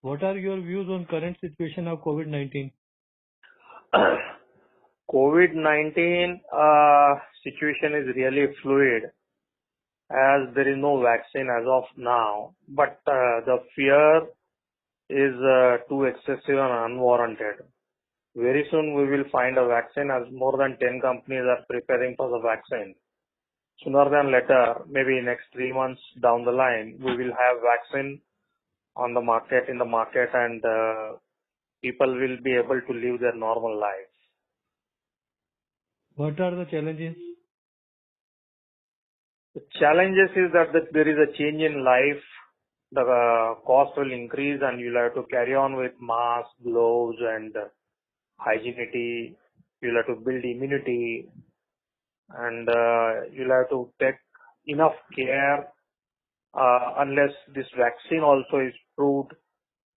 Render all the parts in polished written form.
What are your views on current situation of COVID-19? COVID-19 situation is really fluid as there is no vaccine as of now, but the fear is too excessive and unwarranted. Very soon we will find a vaccine as more than 10 companies are preparing for the vaccine. Sooner than later, maybe next 3 months down the line, we will have vaccine on the market, and people will be able to live their normal lives. What are the challenges? The challenges is that there is a change in life. The cost will increase and you'll have to carry on with masks, gloves and hygienity. You'll have to build immunity and you'll have to take enough care unless this vaccine also is proved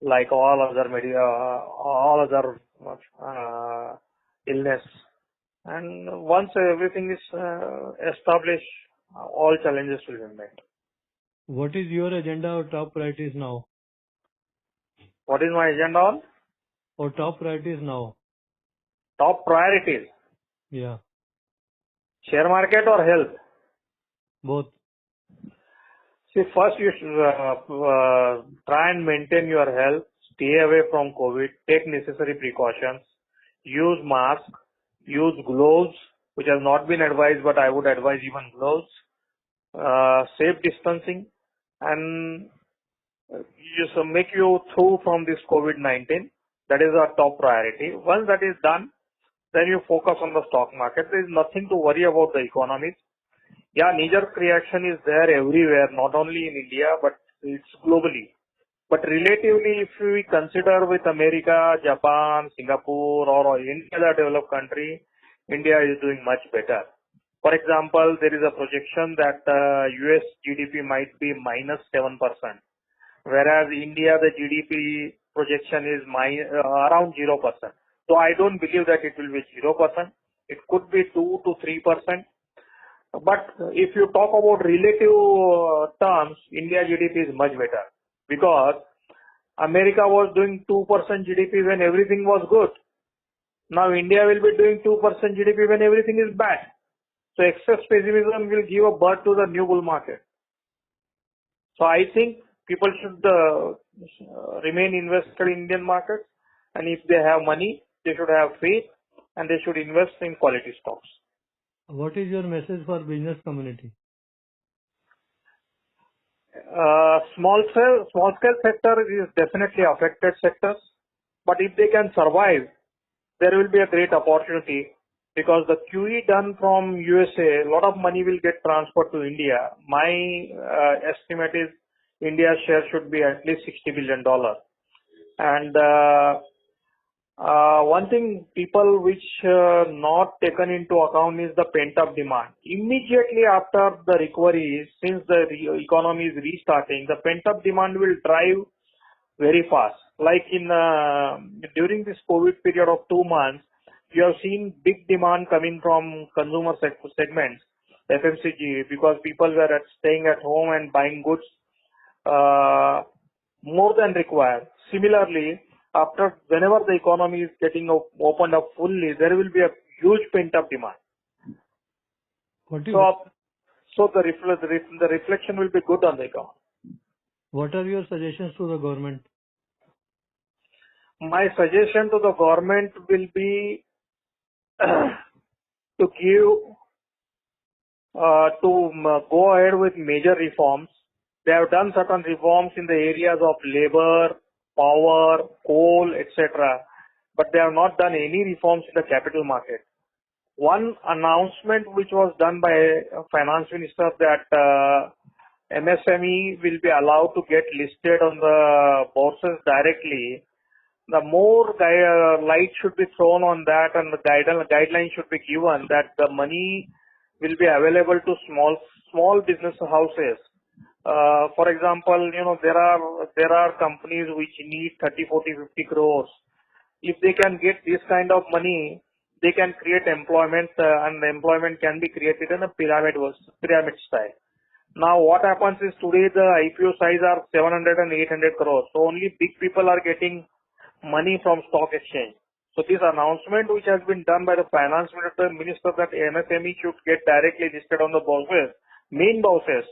like all other illness. And once everything is established, all challenges will be met. What is your agenda or top priorities now? What is my agenda on? Or top priorities now? Top priorities? Yeah. Share market or health? Both. See, first you should try and maintain your health, stay away from COVID, take necessary precautions, use mask, use gloves, which has not been advised, but I would advise even gloves, safe distancing, and just make you through from this COVID-19. That is our top priority. Once that is done, then you focus on the stock market. There is nothing to worry about the economy. Yeah, knee-jerk reaction is there everywhere, not only in India, but it's globally. But relatively, if we consider with America, Japan, Singapore, or any other developed country, India is doing much better. For example, there is a projection that US GDP might be minus 7%, whereas India, the GDP projection is around 0%. So I don't believe that it will be 0%. It could be 2 to 3%. But if you talk about relative terms, India GDP is much better because America was doing 2% GDP when everything was good. Now India will be doing 2% GDP when everything is bad. So excess pessimism will give a birth to the new bull market. So I think people should remain invested in Indian markets, and if they have money, they should have faith and they should invest in quality stocks. What is your message for business community? Small scale sector is definitely affected sectors, but if they can survive, there will be a great opportunity because the QE done from USA, a lot of money will get transferred to India. My estimate is India's share should be at least $60 billion. And one thing people which not taken into account is the pent-up demand. Immediately after the recovery, since the economy is restarting, the pent-up demand will drive very fast. Like during this COVID period of 2 months, you have seen big demand coming from consumer segments, FMCG, because people were staying at home and buying goods more than required. Similarly, whenever the economy is getting opened up fully, there will be a huge pent-up demand. So the reflection will be good on the economy. What are your suggestions to the government? My suggestion to the government will be to go ahead with major reforms. They have done certain reforms in the areas of labor, power, coal, etc. But they have not done any reforms in the capital market. One announcement which was done by a finance minister that MSME will be allowed to get listed on the bourses directly. The more light should be thrown on that, and the guidelines should be given that the money will be available to small business houses. For example, there are companies which need 30, 40, 50 crores. If they can get this kind of money, they can create employment, and the employment can be created in a pyramid style. Now what happens is today the IPO size are 700 and 800 crores. So only big people are getting money from stock exchange. So this announcement which has been done by the finance minister that MSME should get directly listed on the bourses, main bourses,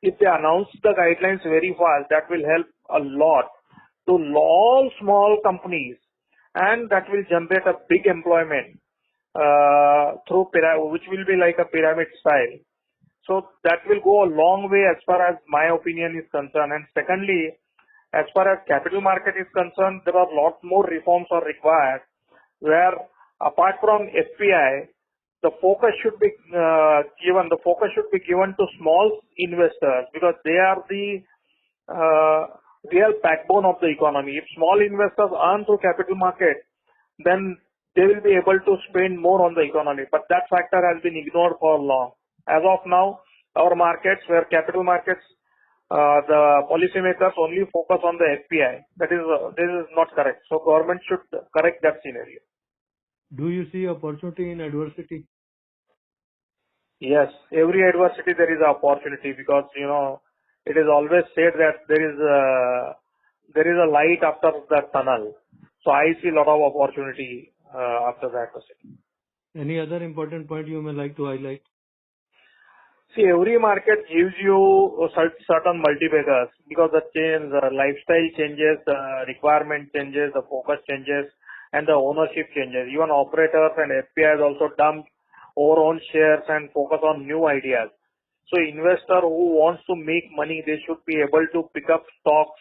if they announce the guidelines very fast, that will help a lot to all small companies, and that will generate a big employment which will be like a pyramid style. So that will go a long way as far as my opinion is concerned. And secondly, as far as capital market is concerned, there are a lot more reforms are required, where apart from FPI, the focus should be given to small investors, because they are the real backbone of the economy. If small investors earn through capital market, then they will be able to spend more on the economy. But that factor has been ignored for long. As of now, our markets, where capital markets, the policymakers only focus on the FPI. This is not correct. So government should correct that scenario. Do you see opportunity in adversity? Yes, every adversity there is an opportunity, because it is always said that there is a light after the tunnel. So I see a lot of opportunity after the adversity. Any other important point you may like to highlight? See, every market gives you certain multipliers, because the lifestyle changes, the requirement changes, the focus changes, and the ownership changes. Even operators and FPIs also dump or own shares and focus on new ideas. So investor who wants to make money, they should be able to pick up stocks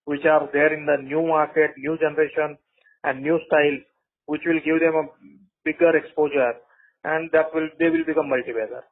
which are there in the new market, new generation and new style, which will give them a bigger exposure, and they will become multi-bagger.